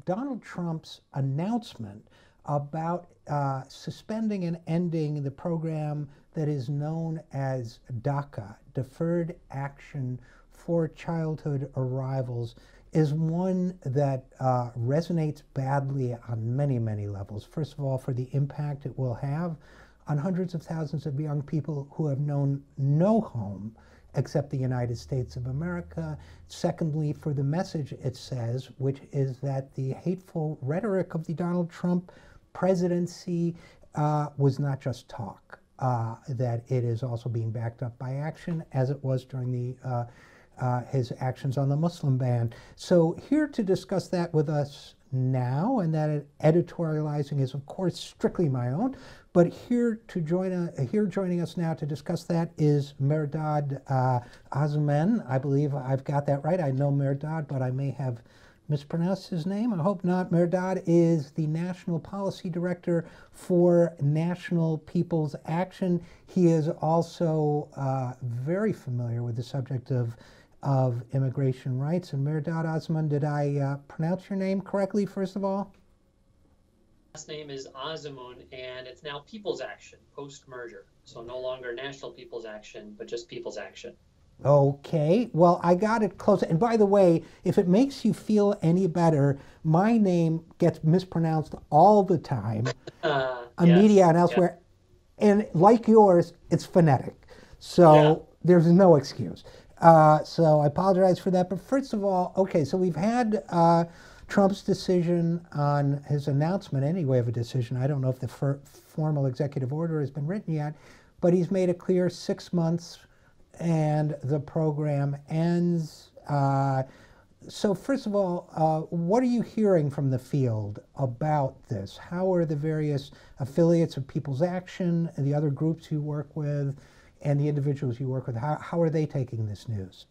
Donald Trump's announcement about suspending and ending the program that is known as DACA, Deferred Action for Childhood Arrivals, is one that resonates badly on many, many levels. First of all, for the impact it will have on hundreds of thousands of young people who have known no home except the United States of America. Secondly, for the message it says, which is that the hateful rhetoric of the Donald Trump presidency was not just talk, that it is also being backed up by action, as it was during the his actions on the Muslim ban. So here to discuss that with us now, and that editorializing is of course strictly my own, but here joining us now to discuss that is Mehrdad Azemun. I believe I've got that right. I know Mehrdad, but I may have mispronounced his name. I hope not. Mehrdad is the National Policy Director for National People's Action. He is also very familiar with the subject of immigration rights. And Mehrdad Azemun, did I pronounce your name correctly, first of all? Last name is Azemun, and it's now People's Action, post-merger. So no longer National People's Action, but just People's Action. Okay, well, I got it close. And by the way, if it makes you feel any better, my name gets mispronounced all the time on media and elsewhere. Yeah. And like yours, it's phonetic. So there's no excuse. So I apologize for that. But first of all, okay, so we've had Trump's decision on his announcement, anyway, of a decision. I don't know if the formal executive order has been written yet, but he's made it clear 6 months and the program ends. So first of all, what are you hearing from the field about this? How are the various affiliates of People's Action and the other groups you work with and the individuals you work with, how are they taking this news?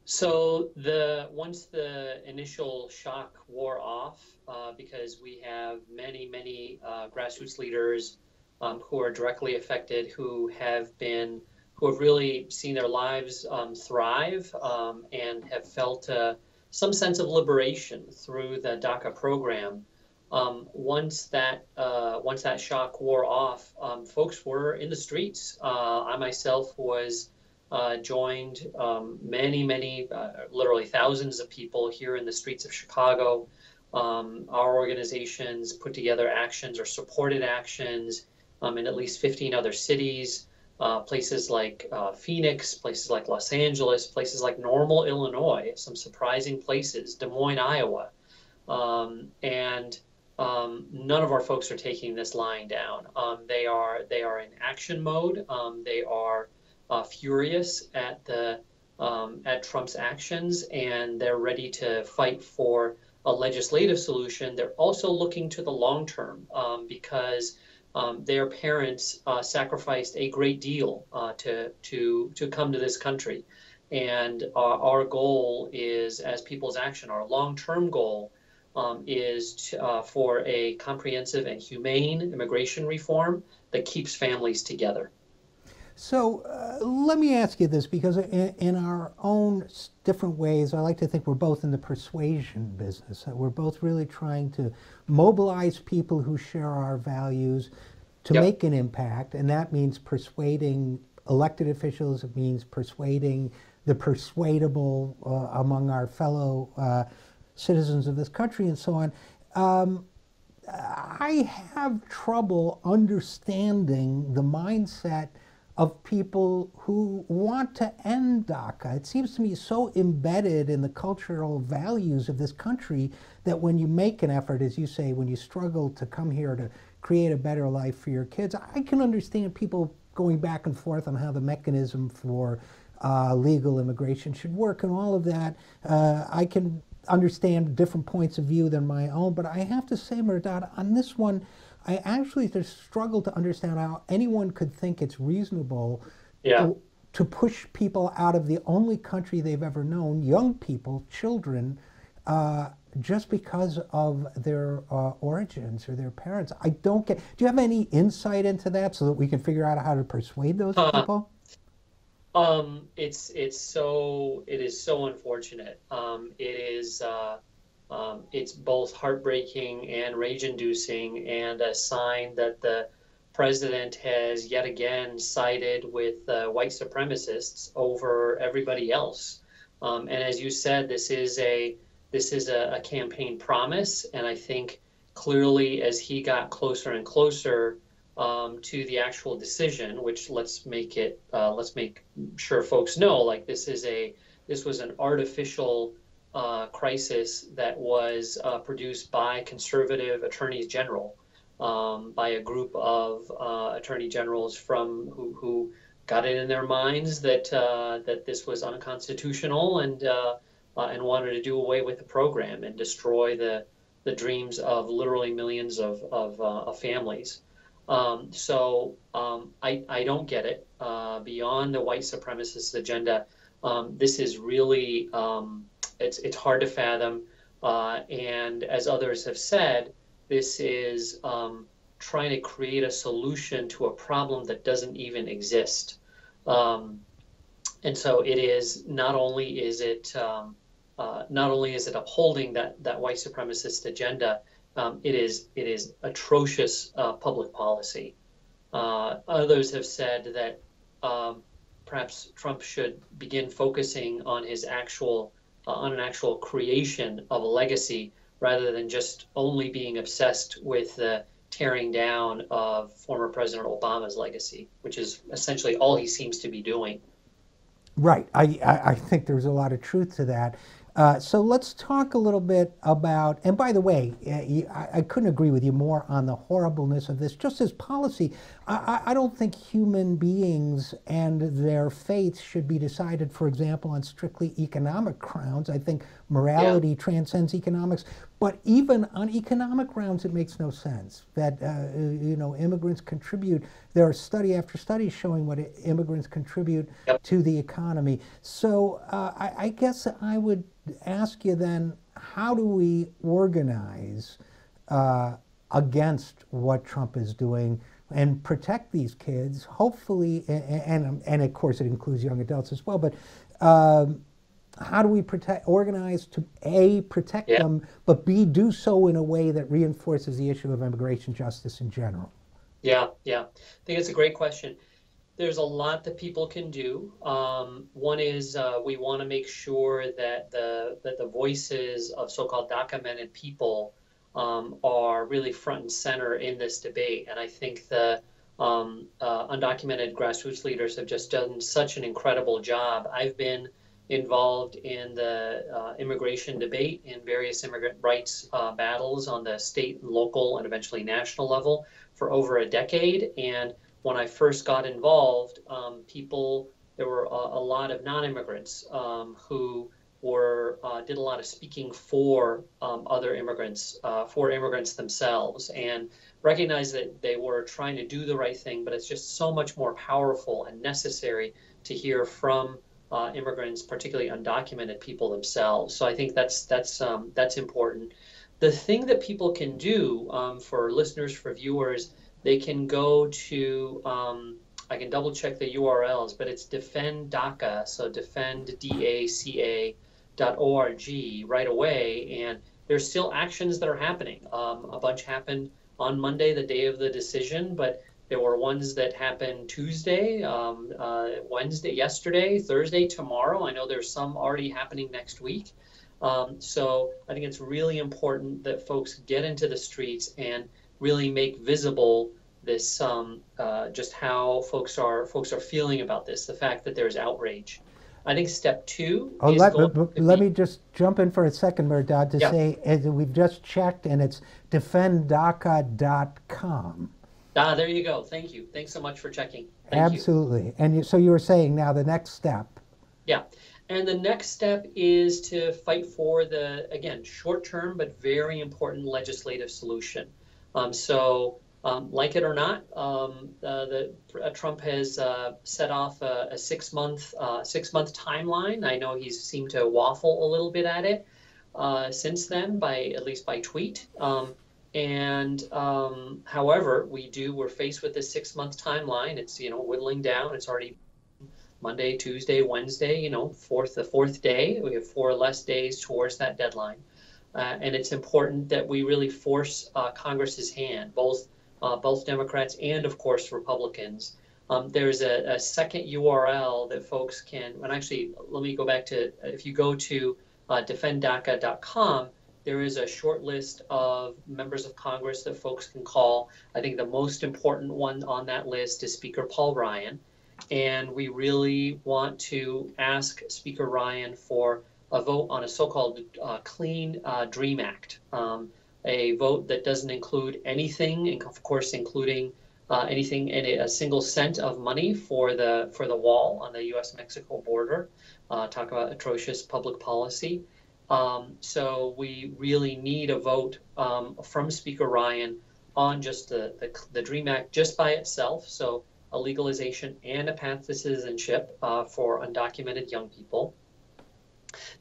So once the initial shock wore off, because we have many grassroots leaders who are directly affected, who have really seen their lives thrive and have felt some sense of liberation through the DACA program. Once that shock wore off, folks were in the streets. I myself was joined many, literally thousands of people here in the streets of Chicago. Our organizations put together actions or supported actions in at least 15 other cities, places like Phoenix, places like Los Angeles, places like Normal, Illinois, some surprising places, Des Moines, Iowa. And none of our folks are taking this lying down. They are in action mode. They are furious at Trump's actions, and they're ready to fight for a legislative solution. They're also looking to the long term because their parents sacrificed a great deal to come to this country, and our goal is, as People's Action, our long-term goal is for a comprehensive and humane immigration reform that keeps families together. So let me ask you this, because in our own different ways, I like to think we're both in the persuasion business. We're both really trying to mobilize people who share our values to make an impact, and that means persuading elected officials. It means persuading the persuadable among our fellow citizens of this country and so on. I have trouble understanding the mindset of people who want to end DACA. It seems to me so embedded in the cultural values of this country that when you make an effort, as you say, when you struggle to come here to create a better life for your kids, I can understand people going back and forth on how the mechanism for legal immigration should work and all of that. I can understand different points of view than my own, but I have to say, Mehrdad, on this one, I actually just struggle to understand how anyone could think it's reasonable to push people out of the only country they've ever known, young people, children, just because of their origins or their parents. I don't get. Do you have any insight into that so that we can figure out how to persuade those people? It is so unfortunate. It is It's both heartbreaking and rage-inducing, and a sign that the president has yet again sided with white supremacists over everybody else. And as you said, this is a campaign promise, and I think clearly as he got closer and closer to the actual decision, which let's make sure folks know, like this was an artificial crisis that was produced by conservative attorneys general, by a group of attorney generals who got it in their minds that this was unconstitutional and wanted to do away with the program and destroy the dreams of literally millions of families. So I don't get it. Beyond the white supremacist agenda, this is really it's hard to fathom. And as others have said, this is trying to create a solution to a problem that doesn't even exist. And so it is not only is it upholding that white supremacist agenda, it is atrocious public policy. Others have said that perhaps Trump should begin focusing on his on an actual creation of a legacy, rather than just only being obsessed with the tearing down of former President Obama's legacy, which is essentially all he seems to be doing. Right. I think there's a lot of truth to that. So let's talk a little bit about, and by the way, I couldn't agree with you more on the horribleness of this. Just as policy, I don't think human beings and their faiths should be decided, for example, on strictly economic grounds. I think morality transcends economics. But even on economic grounds, it makes no sense that immigrants contribute. There are study after study showing what immigrants contribute to the economy. So I guess I would ask you then, how do we organize against what Trump is doing and protect these kids? Hopefully, and of course it includes young adults as well. But how do we organize to A, protect them, but B, do so in a way that reinforces the issue of immigration justice in general? Yeah. I think it's a great question. There's a lot that people can do. One is we want to make sure that the voices of so-called documented people are really front and center in this debate. And I think the undocumented grassroots leaders have just done such an incredible job. I've been involved in the immigration debate in various immigrant rights battles on the state, local, and eventually national level for over a decade. And when I first got involved, there were a lot of non-immigrants who did a lot of speaking for other immigrants, for immigrants themselves, and recognized that they were trying to do the right thing, but it's just so much more powerful and necessary to hear from immigrants, particularly undocumented people themselves. So I think that's important. The thing that people can do for listeners, for viewers, they can go to, I can double check the URLs, but it's Defend DACA, so defenddaca.org right away. And there's still actions that are happening. A bunch happened on Monday, the day of the decision, but there were ones that happened Tuesday, Wednesday, yesterday, Thursday, tomorrow. I know there's some already happening next week. So I think it's really important that folks get into the streets and really make visible this, just how folks are feeling about this, the fact that there's outrage. I think step two is let me just jump in for a second, Mehrdad, to say we've just checked, and it's defenddaca.com. There you go. Thank you. Thanks so much for checking. Absolutely. And so you were saying now the next step. Yeah. And the next step is to fight for the, again, short-term but very important legislative solution. Like it or not, Trump has set off a six-month timeline. I know he's seemed to waffle a little bit at it since then, at least by tweet. However, we're faced with this 6-month timeline. It's, whittling down. It's already Monday, Tuesday, Wednesday, the fourth day. We have 4 less days towards that deadline. and it's important that we really force Congress's hand, both Democrats and, of course, Republicans. There's a second URL that folks can, and actually, let me go back to, if you go to defenddaca.com, there is a short list of members of Congress that folks can call. I think the most important one on that list is Speaker Paul Ryan. And we really want to ask Speaker Ryan for a vote on a so-called Clean Dream Act, a vote that doesn't include anything, and of course, including anything in a single cent of money for the wall on the U.S.-Mexico border. Talk about atrocious public policy. So we really need a vote from Speaker Ryan on just the DREAM Act just by itself. So a legalization and a path to citizenship for undocumented young people.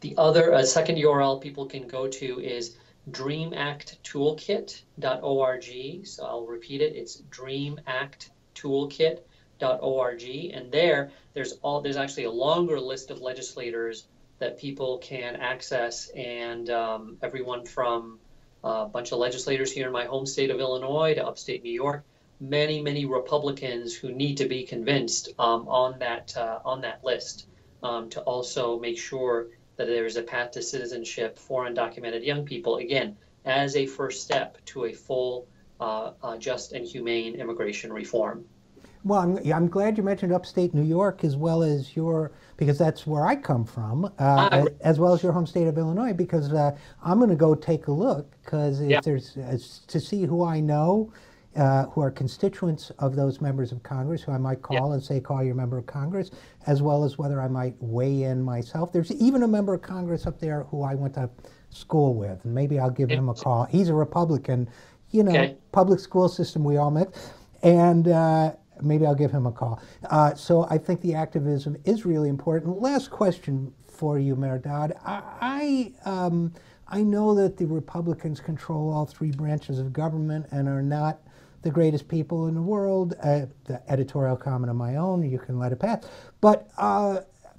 The other second URL people can go to is dreamacttoolkit.org. So I'll repeat it. It's dreamacttoolkit.org. And there's actually a longer list of legislators that people can access, and everyone from a bunch of legislators here in my home state of Illinois to upstate New York, many Republicans who need to be convinced on that list to also make sure that there's a path to citizenship for undocumented young people, again, as a first step to a full, just and humane immigration reform. Well, I'm glad you mentioned upstate New York as well as because that's where I come from, as well as your home state of Illinois, because I'm going to go take a look, because if there's to see who I know, who are constituents of those members of Congress, who I might call and say, call your member of Congress, as well as whether I might weigh in myself. There's even a member of Congress up there who I went to school with, and maybe I'll give him a call. He's a Republican, public school system, we all mix, and maybe I'll give him a call. So I think the activism is really important. Last question for you, Mehrdad. I know that the Republicans control all three branches of government and are not the greatest people in the world. The editorial comment of my own, you can let it pass. But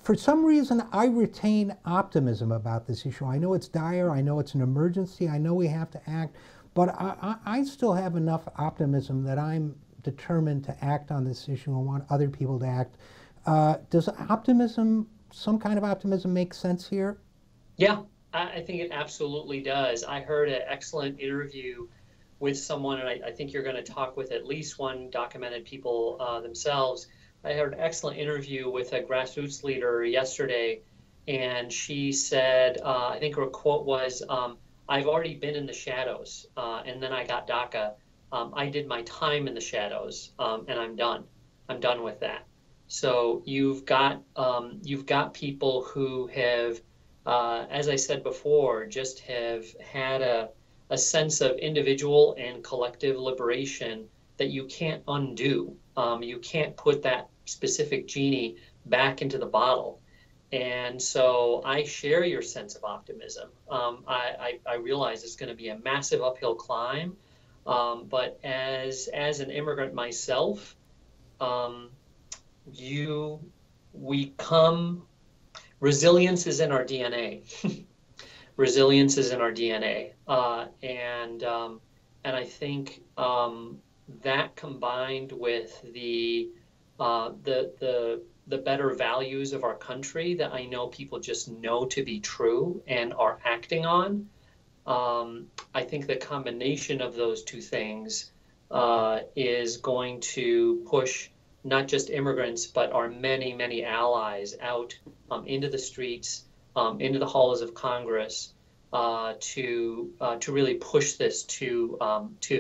for some reason, I retain optimism about this issue. I know it's dire. I know it's an emergency. I know we have to act. But I still have enough optimism that I'm determined to act on this issue and want other people to act. Does some kind of optimism make sense here? Yeah, I think it absolutely does. I heard an excellent interview with someone, and I think you're going to talk with at least one documented people themselves. I heard an excellent interview with a grassroots leader yesterday, and she said, I think her quote was, I've already been in the shadows, and then I got DACA. I did my time in the shadows, and I'm done. I'm done with that. So you've got people who have, as I said before, just have had a sense of individual and collective liberation that you can't undo. You can't put that specific genie back into the bottle. And so I share your sense of optimism. I realize it's going to be a massive uphill climb. But as an immigrant myself, resilience is in our DNA. Resilience is in our DNA, and I think that combined with the better values of our country that I know people just know to be true and are acting on. I think the combination of those two things is going to push not just immigrants, but our many allies out into the streets, into the halls of Congress, to really push this to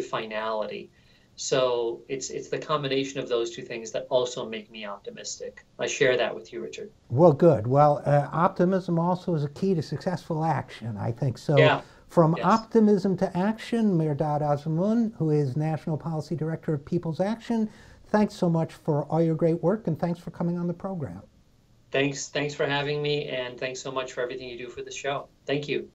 finality. So it's the combination of those two things that also make me optimistic. I share that with you, Richard. Well, good. Well, optimism also is a key to successful action, I think. So yeah. From optimism to action, Mehrdad Azemun, who is National Policy Director of People's Action, thanks so much for all your great work, and thanks for coming on the program. Thanks for having me, and thanks so much for everything you do for the show. Thank you.